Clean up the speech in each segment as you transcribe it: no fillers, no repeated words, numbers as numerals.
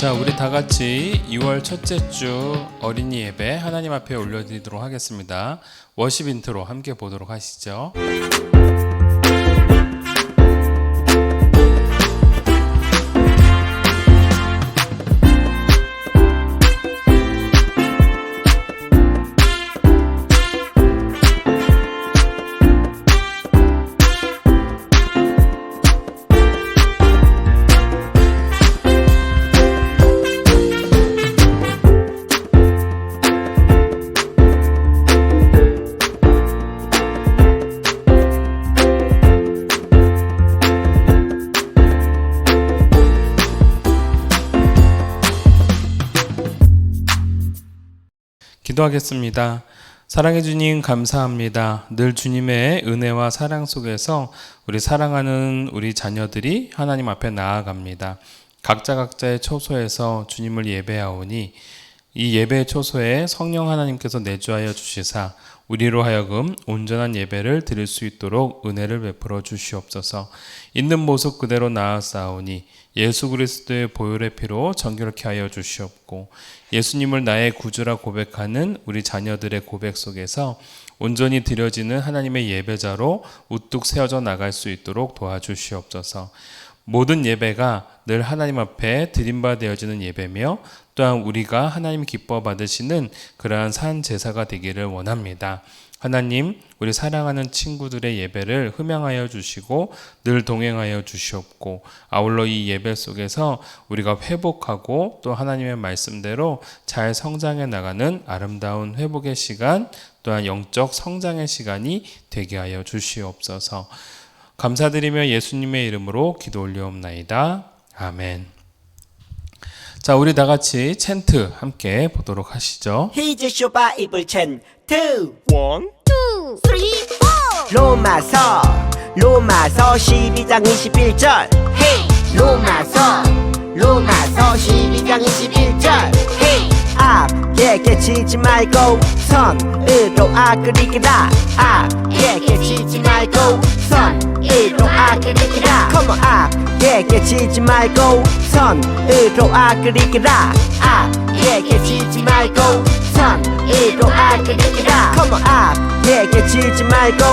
자, 우리 다 같이 2월 첫째 주 어린이 예배 하나님 앞에 올려드리도록 하겠습니다. 워십 인트로 함께 보도록 하시죠. 기도하겠습니다. 사랑해 주님 감사합니다. 늘 주님의 은혜와 사랑 속에서 우리 사랑하는 우리 자녀들이 하나님 앞에 나아갑니다. 각자의 처소에서 주님을 예배하오니 이 예배의 처소에 성령 하나님께서 내주하여 주시사 우리로 하여금 온전한 예배를 드릴 수 있도록 은혜를 베풀어 주시옵소서. 있는 모습 그대로 나아싸우니 예수 그리스도의 보혈의 피로 정결케 하여 주시옵고 예수님을 나의 구주라 고백하는 우리 자녀들의 고백 속에서 온전히 드려지는 하나님의 예배자로 우뚝 세워져 나갈 수 있도록 도와주시옵소서. 모든 예배가 늘 하나님 앞에 드림바 되어지는 예배며 또한 우리가 하나님 기뻐 받으시는 그러한 산 제사가 되기를 원합니다. 하나님, 우리 사랑하는 친구들의 예배를 흠양하여 주시고 늘 동행하여 주시옵고 아울러 이 예배 속에서 우리가 회복하고 또 하나님의 말씀대로 잘 성장해 나가는 아름다운 회복의 시간 또한 영적 성장의 시간이 되게 하여 주시옵소서. 감사드리며 예수님의 이름으로 기도 올려옵나이다. 아멘. 자, 우리 다 같이 챈트 함께 보도록 하시죠. Here's your Bible chant. 2, 1, 2, 3, 4 로마서 12장 21절. Hey, 로마서 12장 21절. Hey, 악에 깨치지 말고 선으로 악을 이기라. 악에 깨치지 말고 선으로 악을 이기라. Come on, 악에 깨치지 말고 선으로 악을 이기라. 악에 깨치지 말고 선으로 악을 이기라. Come on, 악에 깨치지 말고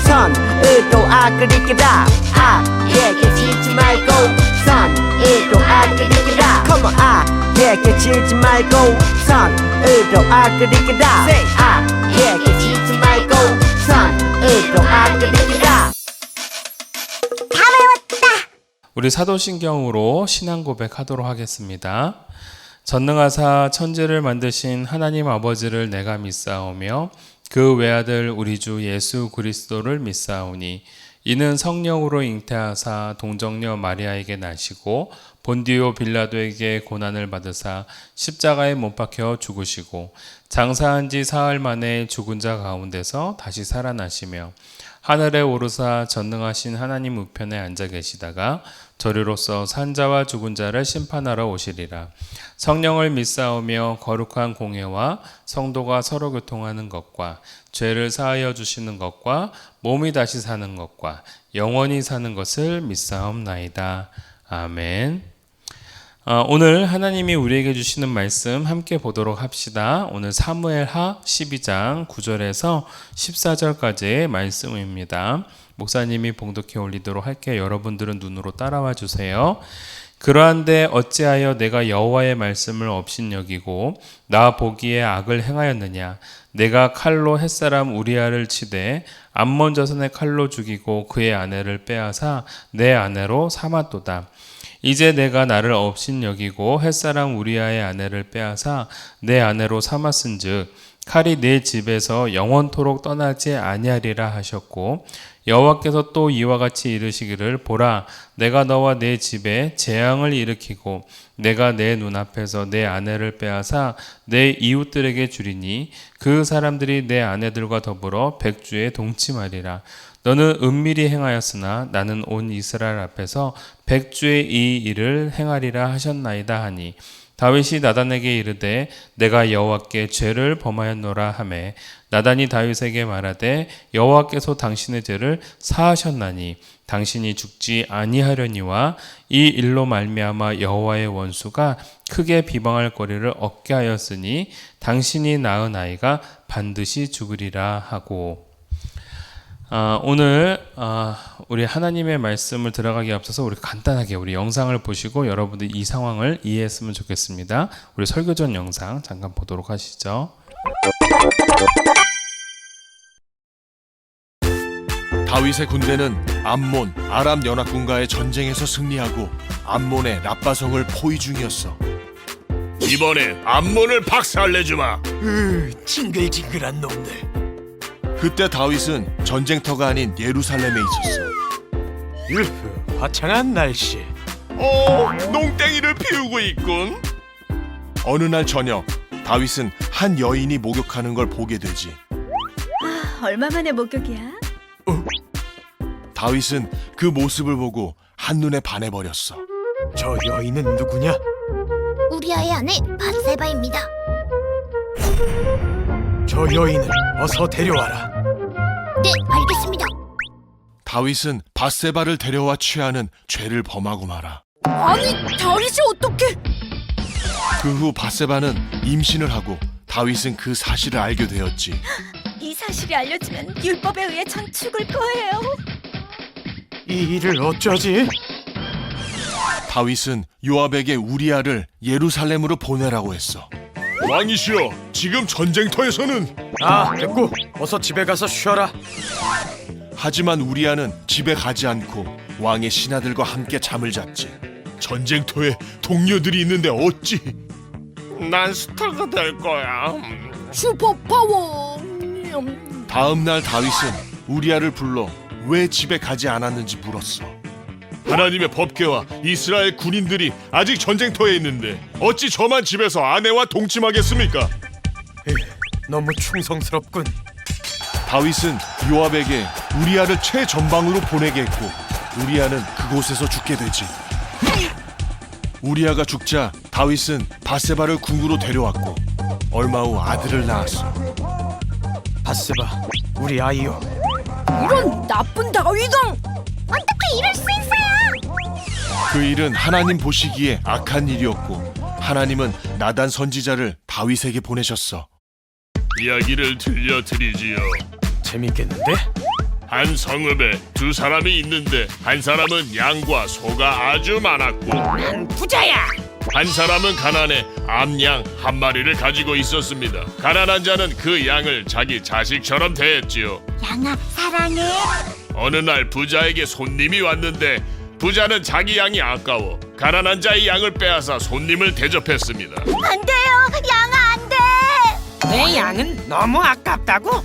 선으로 악을 이기라. 악에 깨치지 말고 선으로 악을 이기라. Come on, 악에 깨치지 말고 선으로 악을 이기라. 악에 깨치지 말고 선으로 악을 이기라. 다 외웠다. 우리 사도신경으로 신앙 고백하도록 하겠습니다. 전능하사 천지를 만드신 하나님 아버지를 내가 믿사오며 그 외아들 우리 주 예수 그리스도를 믿사오니 이는 성령으로 잉태하사 동정녀 마리아에게 나시고 본디오 빌라도에게 고난을 받으사 십자가에 못 박혀 죽으시고 장사한 지 사흘 만에 죽은 자 가운데서 다시 살아나시며 하늘에 오르사 전능하신 하나님 우편에 앉아 계시다가 저리로서 산자와 죽은 자를 심판하러 오시리라. 성령을 믿사오며 거룩한 공회와 성도가 서로 교통하는 것과 죄를 사하여 주시는 것과 몸이 다시 사는 것과 영원히 사는 것을 믿사옵나이다. 아멘. 오늘 하나님이 우리에게 주시는 말씀 함께 보도록 합시다. 오늘 사무엘하 12장 9절에서 14절까지의 말씀입니다. 목사님이 봉독해 올리도록 할게요. 여러분들은 눈으로 따라와 주세요. 그러한데 어찌하여 내가 여호와의 말씀을 업신여기고 나 보기에 악을 행하였느냐. 내가 칼로 햇사람 우리아를 치되 암몬 자손의 칼로 죽이고 그의 아내를 빼앗아 내 아내로 삼았도다. 이제 내가 나를 업신여기고 햇사람 우리아의 아내를 빼앗아 내 아내로 삼았은즉 칼이 내 집에서 영원토록 떠나지 아니하리라 하셨고 여호와께서 또 이와 같이 이르시기를 보라 내가 너와 내 집에 재앙을 일으키고 내가 내 눈앞에서 내 아내를 빼앗아 내 이웃들에게 주리니 그 사람들이 내 아내들과 더불어 백주에 동침하리라. 너는 은밀히 행하였으나 나는 온 이스라엘 앞에서 백주의 이 일을 행하리라 하셨나이다 하니 다윗이 나단에게 이르되 내가 여호와께 죄를 범하였노라 하매 나단이 다윗에게 말하되 여호와께서 당신의 죄를 사하셨나니 당신이 죽지 아니하려니와 이 일로 말미암아 여호와의 원수가 크게 비방할 거리를 얻게 하였으니 당신이 낳은 아이가 반드시 죽으리라 하고. 오늘 우리 하나님의 말씀을 들어가기 앞서서 우리 간단하게 우리 영상을 보시고 여러분들 이 상황을 이해했으면 좋겠습니다. 우리 설교 전 영상 잠깐 보도록 하시죠. 다윗의 군대는 암몬, 아람 연합군과의 전쟁에서 승리하고 암몬의 라빠성을 포위 중이었어. 이번에 암몬을 박살내주마. 징글징글한 놈들. 그때 다윗은 전쟁터가 아닌 예루살렘에 있었어. 유후, 화창한 날씨. 농땡이를 피우고 있군. 어느 날 저녁 다윗은 한 여인이 목욕하는 걸 보게 되지. 얼마 만에 목욕이야? 다윗은 그 모습을 보고 한눈에 반해버렸어. 저 여인은 누구냐? 우리아의 아내 밧세바입니다. 저 여인을 어서 데려와라. 네, 알겠습니다. 다윗은 밧세바를 데려와 취하는 죄를 범하고 말아. 아니, 다윗이 어떻게? 그 후 밧세바는 임신을 하고 다윗은 그 사실을 알게 되었지. 이 사실이 알려지면 율법에 의해 전 죽을 거예요. 이 일을 어쩌지? 다윗은 요압에게 우리아를 예루살렘으로 보내라고 했어. 왕이시여, 지금 전쟁터에서는 됐고 어서 집에 가서 쉬어라. 하지만 우리아는 집에 가지 않고 왕의 신하들과 함께 잠을 잤지. 전쟁터에 동료들이 있는데 어찌? 난 스타가 될 거야. 슈퍼파워. 다음 날 다윗은 우리아를 불러 왜 집에 가지 않았는지 물었어. 하나님의 법궤와 이스라엘 군인들이 아직 전쟁터에 있는데 어찌 저만 집에서 아내와 동침하겠습니까? 너무 충성스럽군. 다윗은 요압에게 우리아를 최전방으로 보내게 했고 우리아는 그곳에서 죽게 되지. 우리아가 죽자 다윗은 밧세바를 궁으로 데려왔고 얼마 후 아들을 낳았어. 밧세바, 우리 아이요. 이런 나쁜 다윗왕! 어떻게 이럴 수 있어요? 그 일은 하나님 보시기에 악한 일이었고 하나님은 나단 선지자를 다윗에게 보내셨어. 이야기를 들려드리지요. 재밌겠는데? 한 성읍에 두 사람이 있는데 한 사람은 양과 소가 아주 많았고 난 부자야. 한 사람은 가난해 암양 한 마리를 가지고 있었습니다. 가난한 자는 그 양을 자기 자식처럼 대했지요. 양아, 사랑해. 어느 날 부자에게 손님이 왔는데 부자는 자기 양이 아까워 가난한 자의 양을 빼앗아 손님을 대접했습니다. 안 돼요, 양아, 안 돼. 내 양은 너무 아깝다고?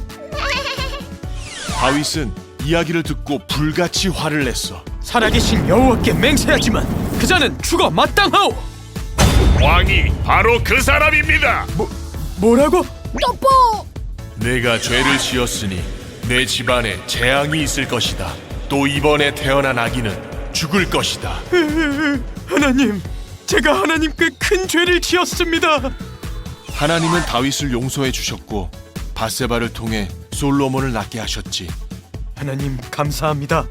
다윗은 이야기를 듣고 불같이 화를 냈어. 살아계신 여호와께 맹세하지만 그자는 죽어 마땅하오. 왕이 바로 그 사람입니다. 뭐라고? 뽀뽀. 내가 죄를 지었으니 내 집안에 재앙이 있을 것이다. 또 이번에 태어난 아기는 죽을 것이다. 하나님, 제가 하나님께 큰 죄를 지었습니다. 하나님은 다윗을 용서해 주셨고 밧세바를 통해 솔로몬을 낳게 하셨지. 하나님 감사합니다.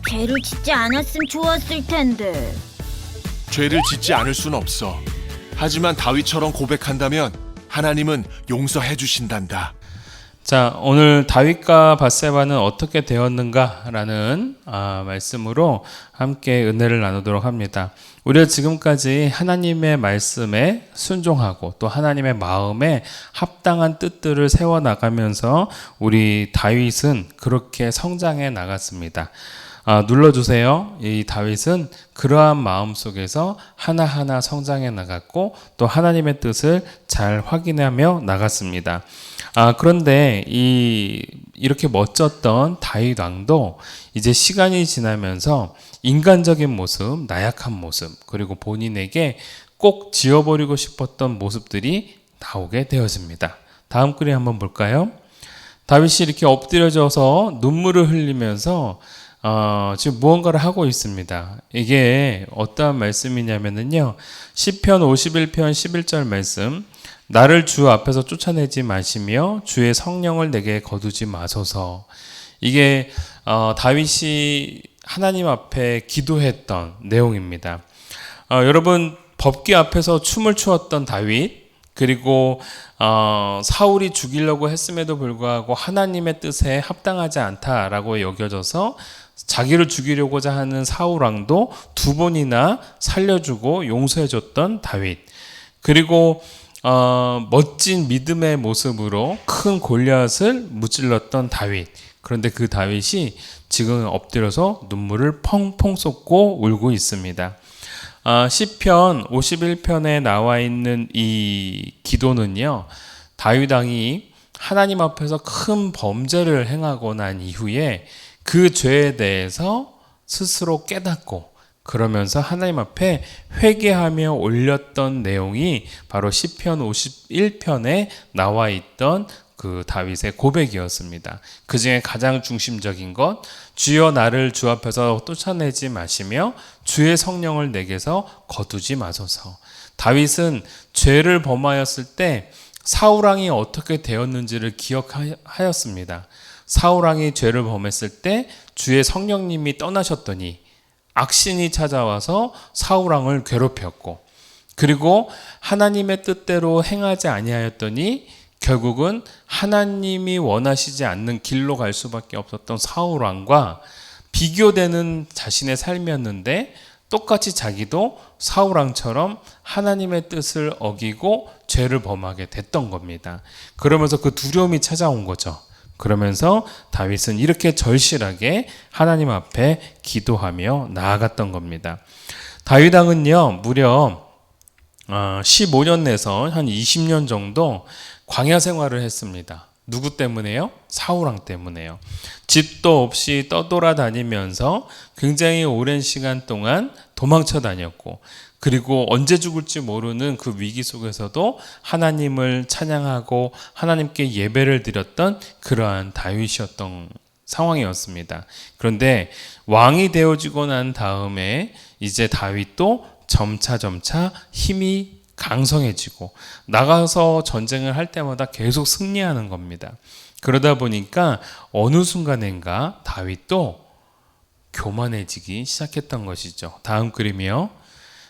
죄를 짓지 않았으면 좋았을 텐데. 죄를 짓지 않을 순 없어. 하지만 다윗처럼 고백한다면 하나님은 용서해 주신단다. 자, 오늘 다윗과 밧세바는 어떻게 되었는가라는 말씀으로 함께 은혜를 나누도록 합니다. 우리가 지금까지 하나님의 말씀에 순종하고 또 하나님의 마음에 합당한 뜻들을 세워나가면서 우리 다윗은 그렇게 성장해 나갔습니다. 눌러주세요. 이 다윗은 그러한 마음 속에서 하나하나 성장해 나갔고 또 하나님의 뜻을 잘 확인하며 나갔습니다. 그런데 이렇게 멋졌던 다윗 왕도 이제 시간이 지나면서 인간적인 모습, 나약한 모습, 그리고 본인에게 꼭 지워버리고 싶었던 모습들이 나오게 되어집니다. 다음 글을 한번 볼까요? 다윗이 이렇게 엎드려져서 눈물을 흘리면서 지금 무언가를 하고 있습니다. 이게 어떠한 말씀이냐면요. 시편 51편 11절 말씀. 나를 주 앞에서 쫓아내지 마시며 주의 성령을 내게 거두지 마소서. 이게 다윗이 하나님 앞에 기도했던 내용입니다. 여러분 법궤 앞에서 춤을 추었던 다윗, 그리고 사울이 죽이려고 했음에도 불구하고 하나님의 뜻에 합당하지 않다라고 여겨져서 자기를 죽이려고자 하는 사울 왕도 두 번이나 살려주고 용서해줬던 다윗, 그리고 멋진 믿음의 모습으로 큰 골리앗을 무찔렀던 다윗. 그런데 그 다윗이 지금 엎드려서 눈물을 펑펑 쏟고 울고 있습니다. 시편 51편에 나와 있는 이 기도는요, 다윗 왕이 하나님 앞에서 큰 범죄를 행하고 난 이후에 그 죄에 대해서 스스로 깨닫고 그러면서 하나님 앞에 회개하며 올렸던 내용이 바로 시편 51편에 나와 있던 그 다윗의 고백이었습니다. 그 중에 가장 중심적인 것, 주여 나를 주 앞에서 쫓아내지 마시며 주의 성령을 내게서 거두지 마소서. 다윗은 죄를 범하였을 때 사울왕이 어떻게 되었는지를 기억하였습니다. 사울왕이 죄를 범했을 때 주의 성령님이 떠나셨더니 악신이 찾아와서 사울왕을 괴롭혔고, 그리고 하나님의 뜻대로 행하지 아니하였더니 결국은 하나님이 원하시지 않는 길로 갈 수밖에 없었던 사울왕과 비교되는 자신의 삶이었는데, 똑같이 자기도 사울왕처럼 하나님의 뜻을 어기고 죄를 범하게 됐던 겁니다. 그러면서 그 두려움이 찾아온 거죠. 그러면서 다윗은 이렇게 절실하게 하나님 앞에 기도하며 나아갔던 겁니다. 다윗 왕은요, 무려 15년 내서 한 20년 정도 광야 생활을 했습니다. 누구 때문에요? 사울왕 때문에요. 집도 없이 떠돌아다니면서 굉장히 오랜 시간 동안 도망쳐 다녔고, 그리고 언제 죽을지 모르는 그 위기 속에서도 하나님을 찬양하고 하나님께 예배를 드렸던 그러한 다윗이었던 상황이었습니다. 그런데 왕이 되어지고 난 다음에 이제 다윗도 점차 힘이 강성해지고 나가서 전쟁을 할 때마다 계속 승리하는 겁니다. 그러다 보니까 어느 순간인가 다윗도 교만해지기 시작했던 것이죠. 다음 그림이요.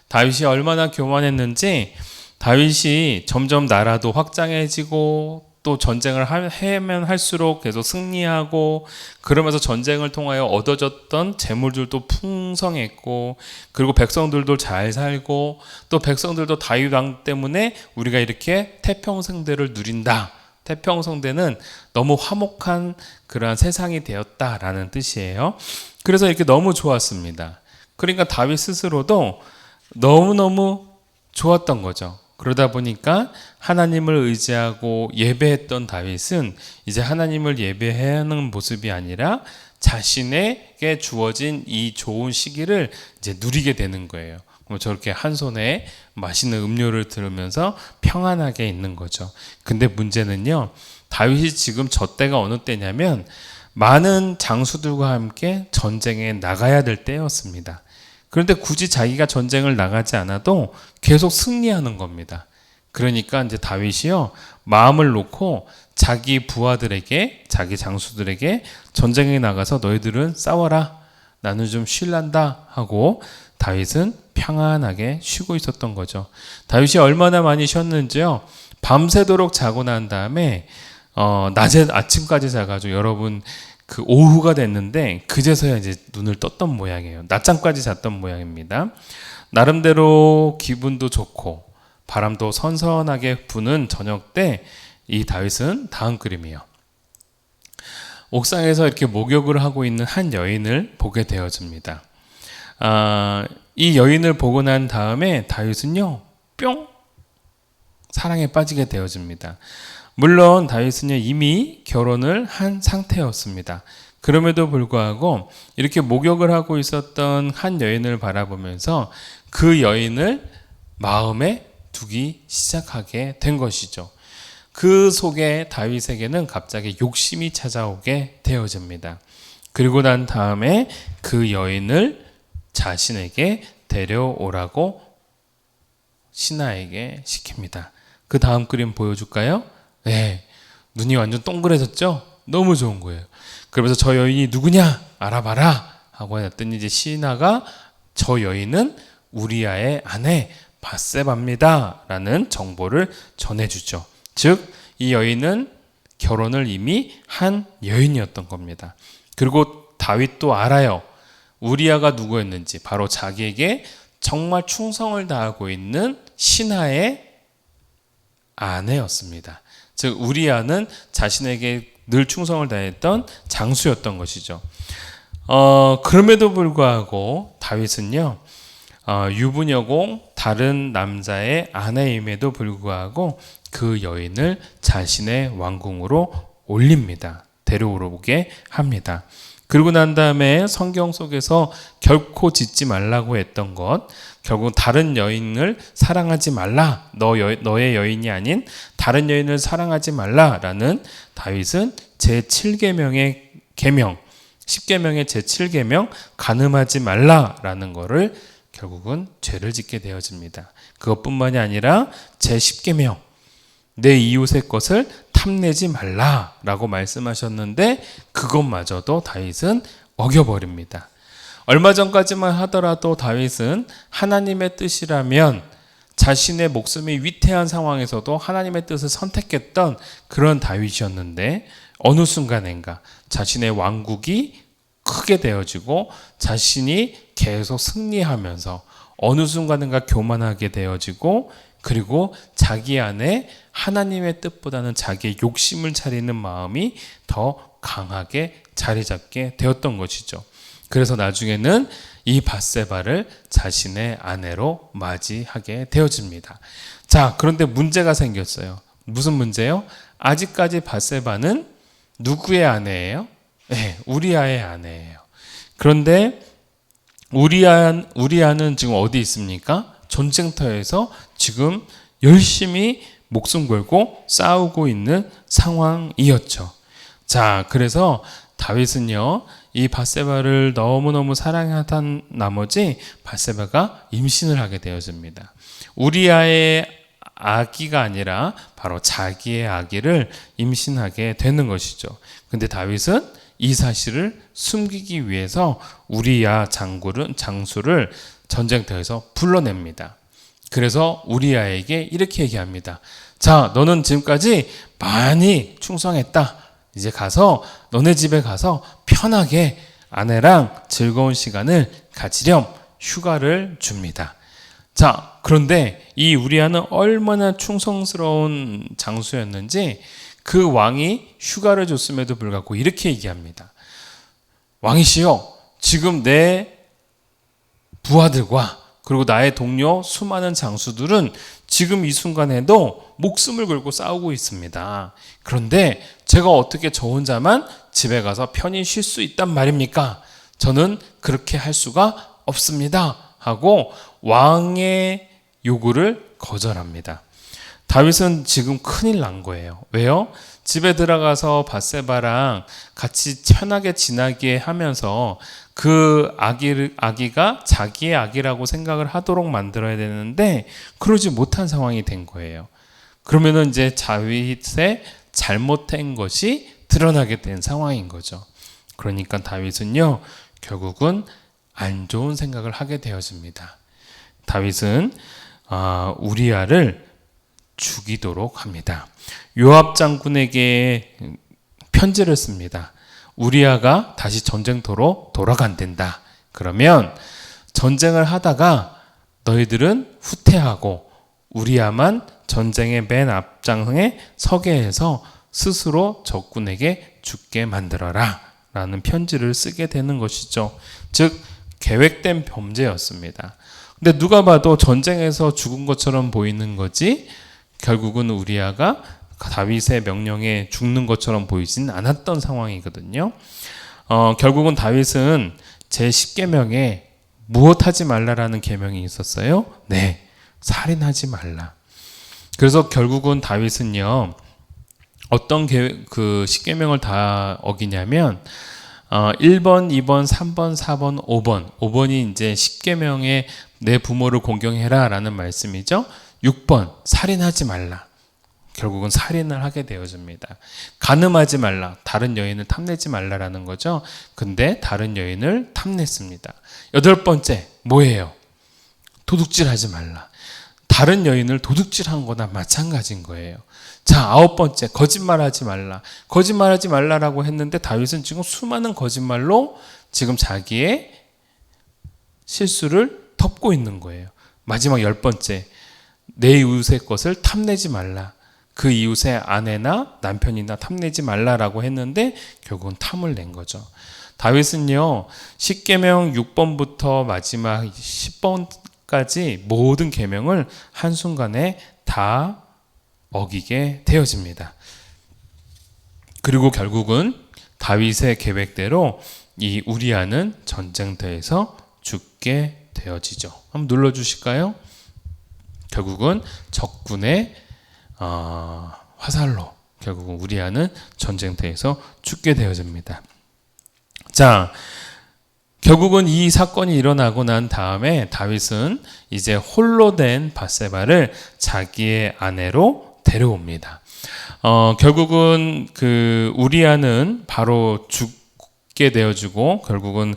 다윗이 얼마나 교만했는지, 다윗이 점점 나라도 확장해지고 또 전쟁을 하면 할수록 계속 승리하고, 그러면서 전쟁을 통하여 얻어졌던 재물들도 풍성했고, 그리고 백성들도 잘 살고, 또 백성들도 다윗 왕 때문에 우리가 이렇게 태평성대를 누린다. 태평성대는 너무 화목한 그러한 세상이 되었다라는 뜻이에요. 그래서 이렇게 너무 좋았습니다. 그러니까 다윗 스스로도 너무너무 좋았던 거죠. 그러다 보니까 하나님을 의지하고 예배했던 다윗은 이제 하나님을 예배하는 모습이 아니라 자신에게 주어진 이 좋은 시기를 이제 누리게 되는 거예요. 저렇게 한 손에 맛있는 음료를 들으면서 평안하게 있는 거죠. 근데 문제는요, 다윗이 지금 저 때가 어느 때냐면 많은 장수들과 함께 전쟁에 나가야 될 때였습니다. 그런데 굳이 자기가 전쟁을 나가지 않아도 계속 승리하는 겁니다. 그러니까 이제 다윗이요, 마음을 놓고 자기 부하들에게, 자기 장수들에게 전쟁에 나가서 너희들은 싸워라, 나는 좀 쉴란다 하고 다윗은 평안하게 쉬고 있었던 거죠. 다윗이 얼마나 많이 쉬었는지요, 밤새도록 자고 난 다음에 낮에 아침까지 자가지고, 여러분 그 오후가 됐는데 그제서야 이제 눈을 떴던 모양이에요. 낮잠까지 잤던 모양입니다. 나름대로 기분도 좋고 바람도 선선하게 부는 저녁 때 이 다윗은 다음 그림이에요. 옥상에서 이렇게 목욕을 하고 있는 한 여인을 보게 되어집니다. 이 여인을 보고 난 다음에 다윗은요, 뿅! 사랑에 빠지게 되어집니다. 물론 다윗은 이미 결혼을 한 상태였습니다. 그럼에도 불구하고 이렇게 목욕을 하고 있었던 한 여인을 바라보면서 그 여인을 마음에 두기 시작하게 된 것이죠. 그 속에 다윗에게는 갑자기 욕심이 찾아오게 되어집니다. 그리고 난 다음에 그 여인을 자신에게 데려오라고 신하에게 시킵니다. 그 다음 그림 보여줄까요? 네, 눈이 완전 동그래졌죠? 너무 좋은 거예요. 그러면서 저 여인이 누구냐? 알아봐라 하고 했더니 이제 신하가 저 여인은 우리아의 아내 밧세바입니다 라는 정보를 전해주죠. 즉 이 여인은 결혼을 이미 한 여인이었던 겁니다. 그리고 다윗도 알아요. 우리아가 누구였는지. 바로 자기에게 정말 충성을 다하고 있는 신하의 아내였습니다. 즉 우리아는 자신에게 늘 충성을 다했던 장수였던 것이죠. 그럼에도 불구하고 다윗은요, 유부녀고 다른 남자의 아내임에도 불구하고 그 여인을 자신의 왕궁으로 올립니다. 데려오게 합니다. 그리고 난 다음에 성경 속에서 결코 짓지 말라고 했던 것, 결국 다른 여인을 사랑하지 말라, 너의 여인이 아닌 다른 여인을 사랑하지 말라라는 다윗은 제7계명의 계명, 10계명의 제7계명 간음하지 말라라는 것을 결국은 죄를 짓게 되어집니다. 그것뿐만이 아니라 제10계명 내 이웃의 것을 탐내지 말라라고 말씀하셨는데 그것마저도 다윗은 어겨버립니다. 얼마 전까지만 하더라도 다윗은 하나님의 뜻이라면 자신의 목숨이 위태한 상황에서도 하나님의 뜻을 선택했던 그런 다윗이었는데 어느 순간인가 자신의 왕국이 크게 되어지고 자신이 계속 승리하면서 어느 순간인가 교만하게 되어지고 그리고 자기 안에 하나님의 뜻보다는 자기의 욕심을 차리는 마음이 더 강하게 자리 잡게 되었던 것이죠. 그래서 나중에는 이 밧세바를 자신의 아내로 맞이하게 되어집니다. 자, 그런데 문제가 생겼어요. 무슨 문제요? 아직까지 밧세바는 누구의 아내예요? 네, 우리아의 아내예요. 그런데 우리아는 지금 어디 있습니까? 전쟁터에서 지금 열심히 목숨 걸고 싸우고 있는 상황이었죠. 자, 그래서 다윗은요, 이 밧세바를 너무너무 사랑하던 나머지 밧세바가 임신을 하게 되어집니다. 우리아의 아기가 아니라 바로 자기의 아기를 임신하게 되는 것이죠. 근데 다윗은 이 사실을 숨기기 위해서 우리아 장수를 전쟁터에서 불러냅니다. 그래서 우리아에게 이렇게 얘기합니다. 자, 너는 지금까지 많이 충성했다. 이제 가서 너네 집에 가서 편하게 아내랑 즐거운 시간을 가지렴 휴가를 줍니다. 자, 그런데 이 우리아는 얼마나 충성스러운 장수였는지 그 왕이 휴가를 줬음에도 불구하고 이렇게 얘기합니다. 왕이시여, 지금 내 부하들과 그리고 나의 동료 수많은 장수들은 지금 이 순간에도 목숨을 걸고 싸우고 있습니다. 그런데 제가 어떻게 저 혼자만 집에 가서 편히 쉴 수 있단 말입니까? 저는 그렇게 할 수가 없습니다. 하고 왕의 요구를 거절합니다. 다윗은 지금 큰일 난 거예요. 왜요? 집에 들어가서 밧세바랑 같이 편하게 지나게 하면서 그 아기가 자기의 아기라고 생각을 하도록 만들어야 되는데 그러지 못한 상황이 된 거예요. 그러면은 이제 다윗의 잘못된 것이 드러나게 된 상황인 거죠. 그러니까 다윗은요, 결국은 안 좋은 생각을 하게 되어집니다. 다윗은 우리아를 죽이도록 합니다. 요압 장군에게 편지를 씁니다. 우리아가 다시 전쟁터로 돌아간댄다. 그러면 전쟁을 하다가 너희들은 후퇴하고 우리아만 전쟁의 맨 앞장에 서게 해서 스스로 적군에게 죽게 만들어라 라는 편지를 쓰게 되는 것이죠. 즉 계획된 범죄였습니다. 근데 누가 봐도 전쟁에서 죽은 것처럼 보이는 거지 결국은 우리아가 다윗의 명령에 죽는 것처럼 보이진 않았던 상황이거든요. 결국은 다윗은 제10계명에 무엇하지 말라라는 계명이 있었어요? 네, 살인하지 말라. 그래서 결국은 다윗은요, 어떤 그 10계명을 다 어기냐면 1번, 2번, 3번, 4번, 5번. 5번이 이제 10계명에 내 부모를 공경해라 라는 말씀이죠. 6번, 살인하지 말라. 결국은 살인을 하게 되어집니다. 간음하지 말라. 다른 여인을 탐내지 말라라는 거죠. 근데 다른 여인을 탐냈습니다. 8번째, 뭐예요? 도둑질하지 말라. 다른 여인을 도둑질한 거나 마찬가지인 거예요. 자, 9번째, 거짓말하지 말라. 거짓말하지 말라라고 했는데 다윗은 지금 수많은 거짓말로 지금 자기의 실수를 덮고 있는 거예요. 마지막 10번째, 내 이웃의 것을 탐내지 말라. 그 이웃의 아내나 남편이나 탐내지 말라라고 했는데 결국은 탐을 낸 거죠. 다윗은요, 10계명 6번부터 마지막 10번까지 모든 계명을 한순간에 다 어기게 되어집니다. 그리고 결국은 다윗의 계획대로 이 우리아는 전쟁터에서 죽게 되어지죠. 한번 눌러주실까요? 결국은 적군의 화살로 결국은 우리아는 전쟁터에서 죽게 되어집니다. 자, 결국은 이 사건이 일어나고 난 다음에 다윗은 이제 홀로 된 밧세바를 자기의 아내로 데려옵니다. 결국은 그 우리아는 바로 죽게 되어지고 결국은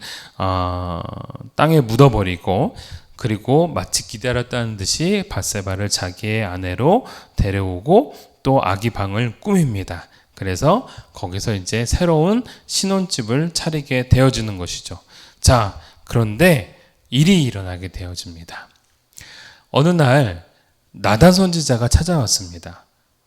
땅에 묻어버리고 그리고 마치 기다렸다는 듯이 밧세바를 자기의 아내로 데려오고 또 아기 방을 꾸밉니다. 그래서 거기서 이제 새로운 신혼집을 차리게 되어지는 것이죠. 자, 그런데 일이 일어나게 되어집니다. 어느 날 나단 선지자가 찾아왔습니다.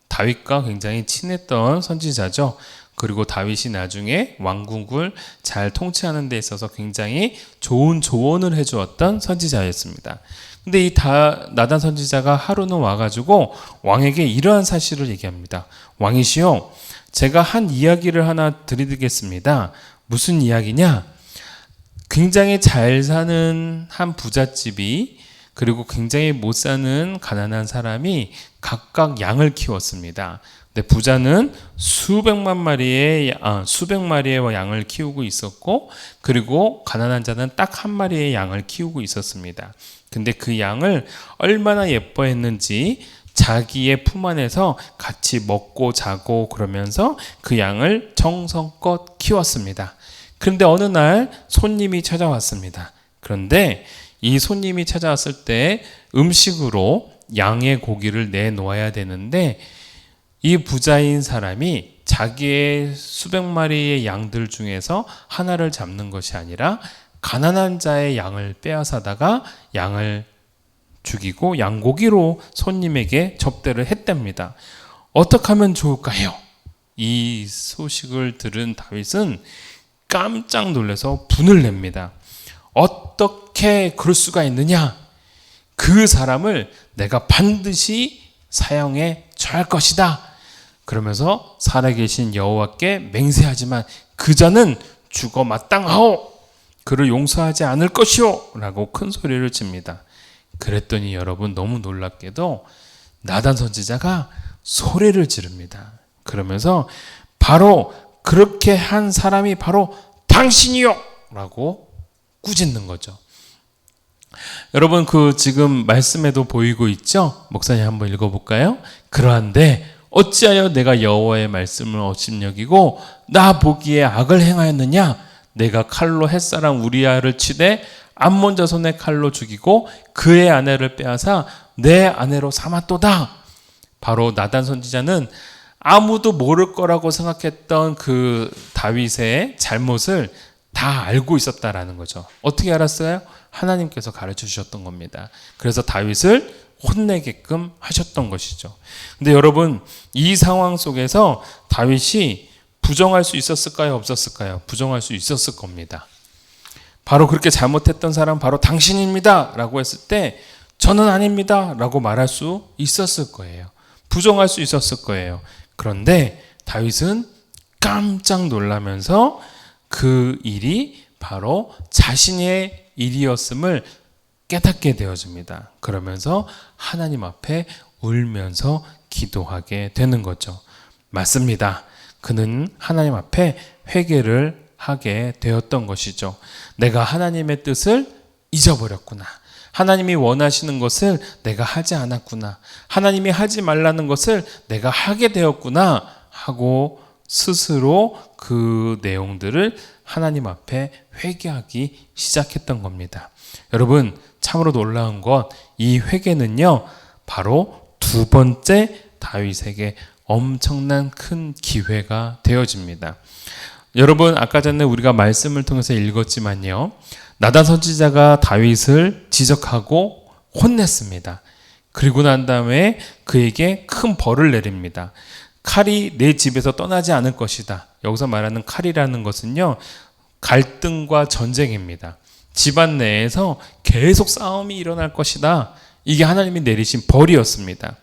다윗과 굉장히 친했던 선지자죠. 그리고 다윗이 나중에 왕국을 잘 통치하는 데 있어서 굉장히 좋은 조언을 해주었던 선지자였습니다. 근데 이 나단 선지자가 하루는 와가지고 왕에게 이러한 사실을 얘기합니다. 왕이시여, 제가 한 이야기를 하나 드리겠습니다. 무슨 이야기냐? 굉장히 잘 사는 한 부잣집이 그리고 굉장히 못 사는 가난한 사람이 각각 양을 키웠습니다. 근데 부자는 수백 마리의 양을 키우고 있었고, 그리고 가난한 자는 딱 한 마리의 양을 키우고 있었습니다. 근데 그 양을 얼마나 예뻐했는지 자기의 품 안에서 같이 먹고 자고 그러면서 그 양을 정성껏 키웠습니다. 그런데 어느 날 손님이 찾아왔습니다. 그런데 이 손님이 찾아왔을 때 음식으로 양의 고기를 내놓아야 되는데 이 부자인 사람이 자기의 수백 마리의 양들 중에서 하나를 잡는 것이 아니라 가난한 자의 양을 빼앗아다가 양을 죽이고 양고기로 손님에게 접대를 했답니다. 어떻게 하면 좋을까요? 이 소식을 들은 다윗은 깜짝 놀라서 분을 냅니다. 어떻게 그럴 수가 있느냐? 그 사람을 내가 반드시 사형에 처할 것이다. 그러면서 살아계신 여호와께 맹세하지만 그 자는 죽어 마땅하오. 그를 용서하지 않을 것이오. 라고 큰 소리를 칩니다. 그랬더니 여러분, 너무 놀랍게도 나단 선지자가 소리를 지릅니다. 그러면서 바로 그렇게 한 사람이 바로 당신이요! 라고 꾸짖는 거죠. 여러분, 그 지금 말씀에도 보이고 있죠? 목사님 한번 읽어볼까요? 그러한데 어찌하여 내가 여호와의 말씀을 업신여기고 나 보기에 악을 행하였느냐? 내가 칼로 햇사람 우리아를 치되 암몬 자손의 칼로 죽이고 그의 아내를 빼앗아 내 아내로 삼았도다. 바로 나단 선지자는 아무도 모를 거라고 생각했던 그 다윗의 잘못을 다 알고 있었다라는 거죠. 어떻게 알았어요? 하나님께서 가르쳐 주셨던 겁니다. 그래서 다윗을 혼내게끔 하셨던 것이죠. 근데 여러분, 이 상황 속에서 다윗이 부정할 수 있었을까요? 없었을까요? 부정할 수 있었을 겁니다. 바로 그렇게 잘못했던 사람 바로 당신입니다 라고 했을 때 저는 아닙니다 라고 말할 수 있었을 거예요. 부정할 수 있었을 거예요. 그런데 다윗은 깜짝 놀라면서 그 일이 바로 자신의 일이었음을 깨닫게 되어집니다. 그러면서 하나님 앞에 울면서 기도하게 되는 거죠. 맞습니다. 그는 하나님 앞에 회개를 하게 되었던 것이죠. 내가 하나님의 뜻을 잊어버렸구나. 하나님이 원하시는 것을 내가 하지 않았구나. 하나님이 하지 말라는 것을 내가 하게 되었구나 하고 스스로 그 내용들을 하나님 앞에 회개하기 시작했던 겁니다. 여러분, 참으로 놀라운 것, 이 회개는요, 바로 두 번째 다윗에게 엄청난 큰 기회가 되어집니다. 여러분, 아까 전에 우리가 말씀을 통해서 읽었지만요, 나단 선지자가 다윗을 지적하고 혼냈습니다. 그리고 난 다음에 그에게 큰 벌을 내립니다. 칼이 내 집에서 떠나지 않을 것이다. 여기서 말하는 칼이라는 것은요, 갈등과 전쟁입니다. 집안 내에서 계속 싸움이 일어날 것이다. 이게 하나님이 내리신 벌이었습니다.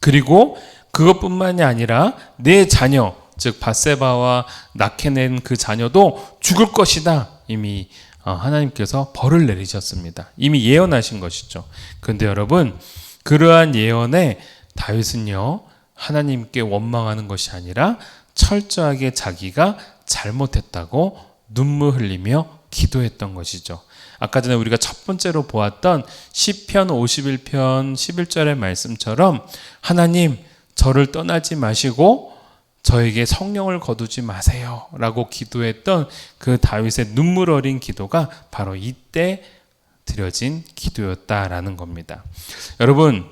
그리고 그것뿐만이 아니라 내 자녀, 즉 밧세바와 낳게 그 자녀도 죽을 것이다. 이미 하나님께서 벌을 내리셨습니다. 이미 예언하신 것이죠. 그런데 여러분, 그러한 예언에 다윗은요, 하나님께 원망하는 것이 아니라 철저하게 자기가 잘못했다고 눈물 흘리며 기도했던 것이죠. 아까 전에 우리가 첫 번째로 보았던 시편 51편 11절의 말씀처럼 하나님, 저를 떠나지 마시고 저에게 성령을 거두지 마세요 라고 기도했던 그 다윗의 눈물 어린 기도가 바로 이때 드려진 기도였다라는 겁니다. 여러분,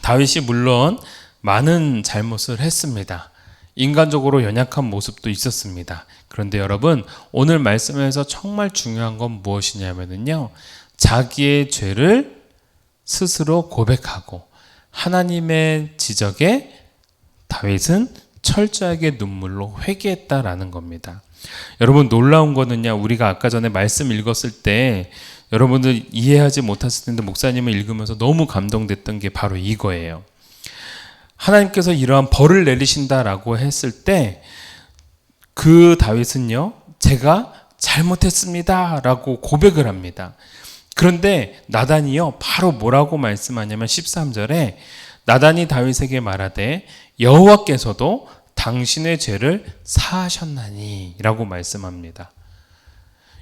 다윗이 물론 많은 잘못을 했습니다. 인간적으로 연약한 모습도 있었습니다. 그런데 여러분, 오늘 말씀에서 정말 중요한 건 무엇이냐면요, 자기의 죄를 스스로 고백하고 하나님의 지적에 다윗은 철저하게 눈물로 회개했다라는 겁니다. 여러분, 놀라운 거는요, 우리가 아까 전에 말씀 읽었을 때 여러분들 이해하지 못했을 텐데 목사님을 읽으면서 너무 감동됐던 게 바로 이거예요. 하나님께서 이러한 벌을 내리신다라고 했을 때 그 다윗은요, 제가 잘못했습니다 라고 고백을 합니다. 그런데 나단이요, 바로 뭐라고 말씀하냐면 13절에 나단이 다윗에게 말하되 여호와께서도 당신의 죄를 사하셨나니 라고 말씀합니다.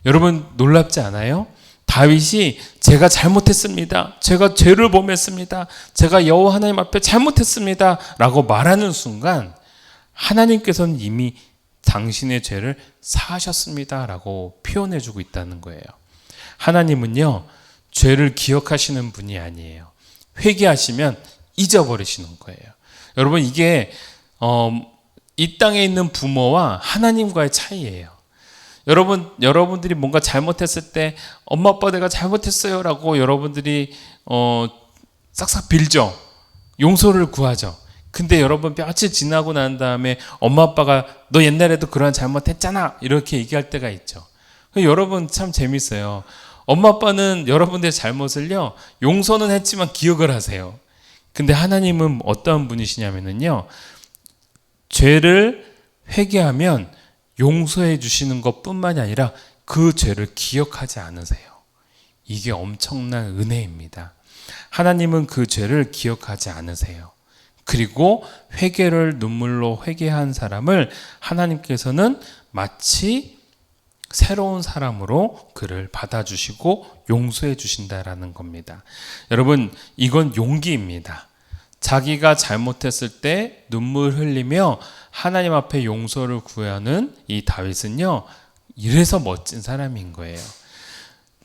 여러분, 놀랍지 않아요? 다윗이 제가 잘못했습니다. 제가 죄를 범했습니다. 제가 여호와 하나님 앞에 잘못했습니다 라고 말하는 순간 하나님께서는 이미 당신의 죄를 사하셨습니다 라고 표현해주고 있다는 거예요. 하나님은요, 죄를 기억하시는 분이 아니에요. 회개하시면 잊어버리시는 거예요. 여러분, 이게 이 땅에 있는 부모와 하나님과의 차이예요. 여러분들이 뭔가 잘못했을 때 엄마 아빠 내가 잘못했어요 라고 여러분들이 싹싹 빌죠. 용서를 구하죠. 근데 여러분, 며칠 지나고 난 다음에 엄마 아빠가 너 옛날에도 그런 잘못했잖아 이렇게 얘기할 때가 있죠. 여러분, 참 재밌어요. 엄마 아빠는 여러분들의 잘못을요, 용서는 했지만 기억을 하세요. 근데 하나님은 어떤 분이시냐면요, 죄를 회개하면 용서해 주시는 것뿐만이 아니라 그 죄를 기억하지 않으세요. 이게 엄청난 은혜입니다. 하나님은 그 죄를 기억하지 않으세요. 그리고 회개를 눈물로 회개한 사람을 하나님께서는 마치 새로운 사람으로 그를 받아주시고 용서해 주신다라는 겁니다. 여러분, 이건 용기입니다. 자기가 잘못했을 때 눈물 흘리며 하나님 앞에 용서를 구하는 이 다윗은요, 이래서 멋진 사람인 거예요.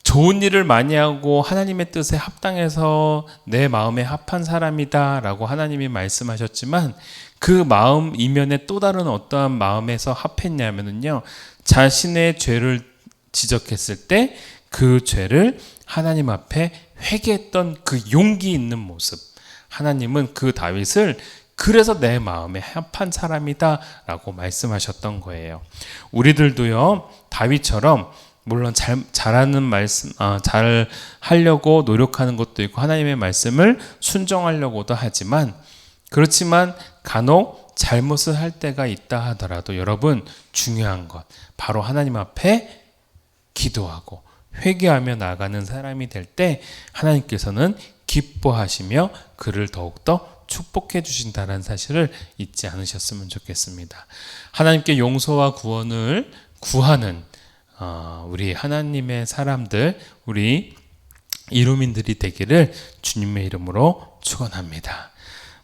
좋은 일을 많이 하고 하나님의 뜻에 합당해서 내 마음에 합한 사람이다 라고 하나님이 말씀하셨지만 그 마음 이면에 또 다른 어떠한 마음에서 합했냐면요, 자신의 죄를 지적했을 때 그 죄를 하나님 앞에 회개했던 그 용기 있는 모습, 하나님은 그 다윗을 그래서 내 마음에 합한 사람이다 라고 말씀하셨던 거예요. 우리들도요, 다윗처럼 물론 잘하는 말씀, 잘 하려고 노력하는 것도 있고 하나님의 말씀을 순종하려고도 하지만, 그렇지만 간혹 잘못을 할 때가 있다 하더라도 여러분, 중요한 것 바로 하나님 앞에 기도하고 회개하며 나가는 사람이 될 때 하나님께서는 기뻐하시며 그를 더욱더 축복해 주신다는 사실을 잊지 않으셨으면 좋겠습니다. 하나님께 용서와 구원을 구하는 우리 하나님의 사람들, 우리 이루민들이 되기를 주님의 이름으로 축원합니다.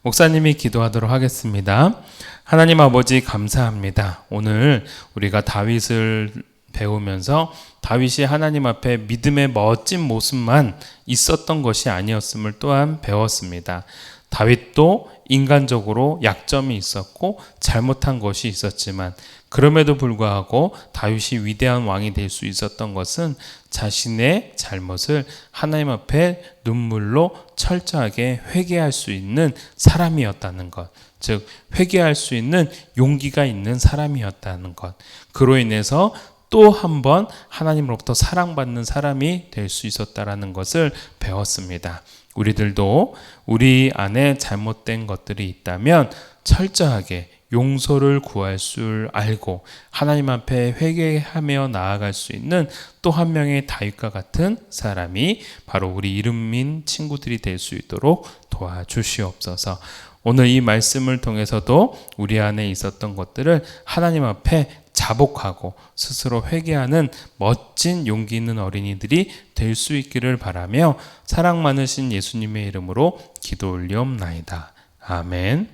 목사님이 기도하도록 하겠습니다. 하나님 아버지 감사합니다. 오늘 우리가 다윗을 배우면서 다윗이 하나님 앞에 믿음의 멋진 모습만 있었던 것이 아니었음을 또한 배웠습니다. 다윗도 인간적으로 약점이 있었고 잘못한 것이 있었지만 그럼에도 불구하고 다윗이 위대한 왕이 될 수 있었던 것은 자신의 잘못을 하나님 앞에 눈물로 철저하게 회개할 수 있는 사람이었다는 것, 즉 회개할 수 있는 용기가 있는 사람이었다는 것, 그로 인해서 또 한 번 하나님으로부터 사랑받는 사람이 될 수 있었다라는 것을 배웠습니다. 우리들도 우리 안에 잘못된 것들이 있다면 철저하게 용서를 구할 줄 알고 하나님 앞에 회개하며 나아갈 수 있는 또 한 명의 다윗과 같은 사람이 바로 우리 이름민 친구들이 될 수 있도록 도와주시옵소서. 오늘 이 말씀을 통해서도 우리 안에 있었던 것들을 하나님 앞에 자복하고 스스로 회개하는 멋진 용기 있는 어린이들이 될 수 있기를 바라며 사랑 많으신 예수님의 이름으로 기도 올리옵나이다. 아멘.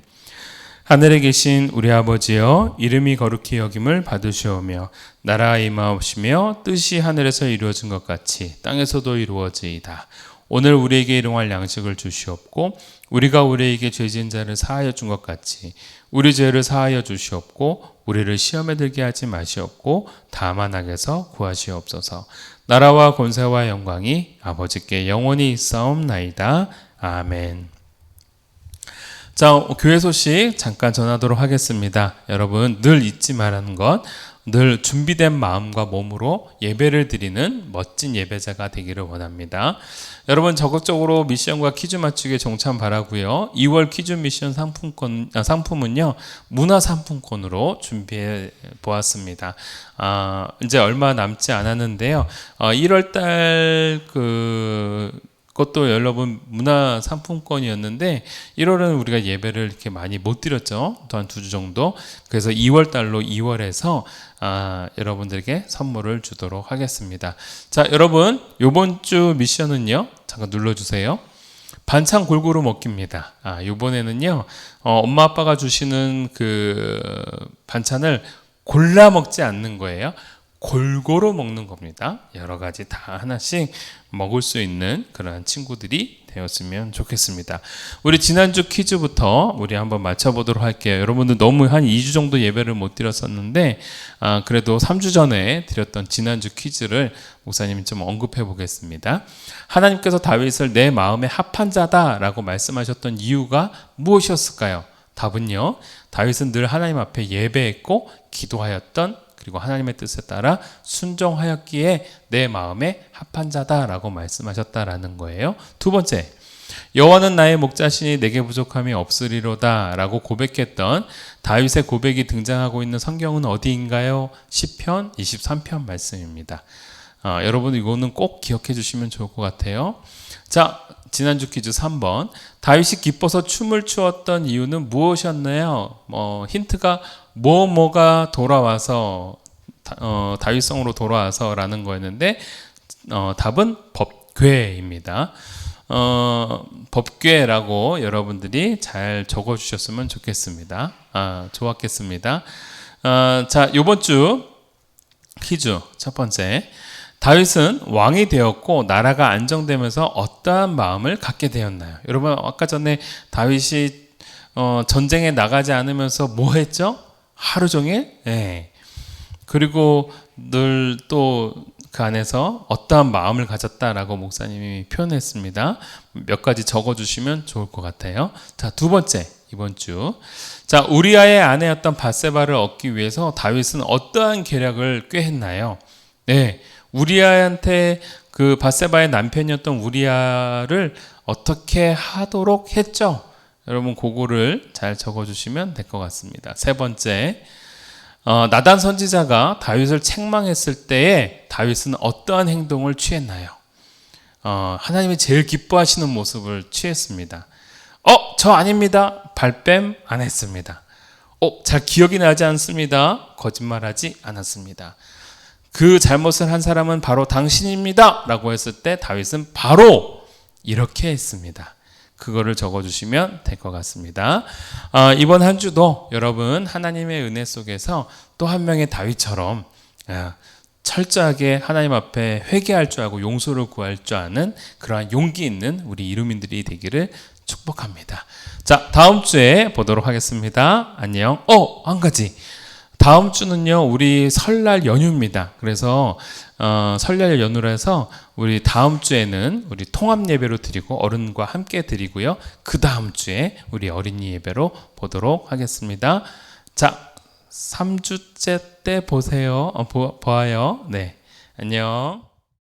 하늘에 계신 우리 아버지여, 이름이 거룩히 여김을 받으시오며 나라가 임하옵시며 뜻이 하늘에서 이루어진 것 같이 땅에서도 이루어지이다. 오늘 우리에게 일용할 양식을 주시옵고 우리가 우리에게 죄진 자를 사하여 준 것 같이 우리 죄를 사하여 주시옵고 우리를 시험에 들게 하지 마시옵고 다만 악에서 구하시옵소서. 나라와 권세와 영광이 아버지께 영원히 있사옵나이다. 아멘. 자, 교회 소식 잠깐 전하도록 하겠습니다. 여러분 늘 잊지 말라는 것, 늘 준비된 마음과 몸으로 예배를 드리는 멋진 예배자가 되기를 원합니다. 여러분 적극적으로 미션과 퀴즈 맞추기에 동참 바라고요. 2월 퀴즈 미션 상품은요 문화상품권으로 준비해 보았습니다. 이제 얼마 남지 않았는데요. 1월달 그것도 여러분 문화상품권이었는데 1월은 우리가 예배를 이렇게 많이 못 드렸죠. 또 한 2주 정도. 그래서 2월달로 2월에서 여러분들에게 선물을 주도록 하겠습니다. 자, 여러분 이번 주 미션은요. 잠깐 눌러주세요. 반찬 골고루 먹기입니다. 이번에는요. 엄마 아빠가 주시는 그 반찬을 골라 먹지 않는 거예요. 골고루 먹는 겁니다. 여러 가지 다 하나씩 먹을 수 있는 그러한 친구들이 되었으면 좋겠습니다. 우리 지난주 퀴즈부터 우리 한번 맞춰보도록 할게요. 여러분들 너무 한 2주 정도 예배를 못 드렸었는데 그래도 3주 전에 드렸던 지난주 퀴즈를 목사님이 좀 언급해 보겠습니다. 하나님께서 다윗을 내 마음에 합한 자다라고 말씀하셨던 이유가 무엇이었을까요? 답은요. 다윗은 늘 하나님 앞에 예배했고 기도하였던, 그리고 하나님의 뜻에 따라 순종하였기에 내 마음에 합한 자다라고 말씀하셨다라는 거예요. 두 번째, 여호와는 나의 목자시니 내게 부족함이 없으리로다 라고 고백했던 다윗의 고백이 등장하고 있는 성경은 어디인가요? 시편 23편 말씀입니다. 여러분 이거는 꼭 기억해 주시면 좋을 것 같아요. 자, 지난주 퀴즈 3번, 다윗이 기뻐서 춤을 추었던 이유는 무엇이었나요? 힌트가 뭐가 돌아와서 다윗성으로 돌아와서 라는 거였는데 답은 법궤입니다. 법궤라고 여러분들이 잘 적어주셨으면 좋겠습니다. 좋았겠습니다. 자, 이번 주 퀴즈 첫 번째, 다윗은 왕이 되었고 나라가 안정되면서 어떠한 마음을 갖게 되었나요? 여러분 아까 전에 다윗이 전쟁에 나가지 않으면서 뭐 했죠? 하루 종일? 네. 그리고 늘 또 그 안에서 어떠한 마음을 가졌다라고 목사님이 표현했습니다. 몇 가지 적어주시면 좋을 것 같아요. 자, 두 번째, 이번 주. 자, 우리아의 아내였던 밧세바를 얻기 위해서 다윗은 어떠한 계략을 꾀했나요? 네. 우리아한테 그 밧세바의 남편이었던 우리아를 어떻게 하도록 했죠? 여러분 그거를 잘 적어주시면 될 것 같습니다. 세 번째, 나단 선지자가 다윗을 책망했을 때에 다윗은 어떠한 행동을 취했나요? 하나님이 제일 기뻐하시는 모습을 취했습니다. 저 아닙니다. 발뺌 안 했습니다. 잘 기억이 나지 않습니다. 거짓말하지 않았습니다. 그 잘못을 한 사람은 바로 당신입니다 라고 했을 때 다윗은 바로 이렇게 했습니다. 그거를 적어주시면 될 것 같습니다. 이번 한 주도 여러분 하나님의 은혜 속에서 또 한 명의 다윗처럼 철저하게 하나님 앞에 회개할 줄 알고 용서를 구할 줄 아는 그러한 용기 있는 우리 이루민들이 되기를 축복합니다. 자, 다음 주에 보도록 하겠습니다. 안녕. 한 가지. 다음 주는요, 우리 설날 연휴입니다. 그래서 설날 연휴라 해서 우리 다음 주에는 우리 통합 예배로 드리고 어른과 함께 드리고요. 그 다음 주에 우리 어린이 예배로 보도록 하겠습니다. 자, 3주째 때 보세요. 보아요. 네. 안녕.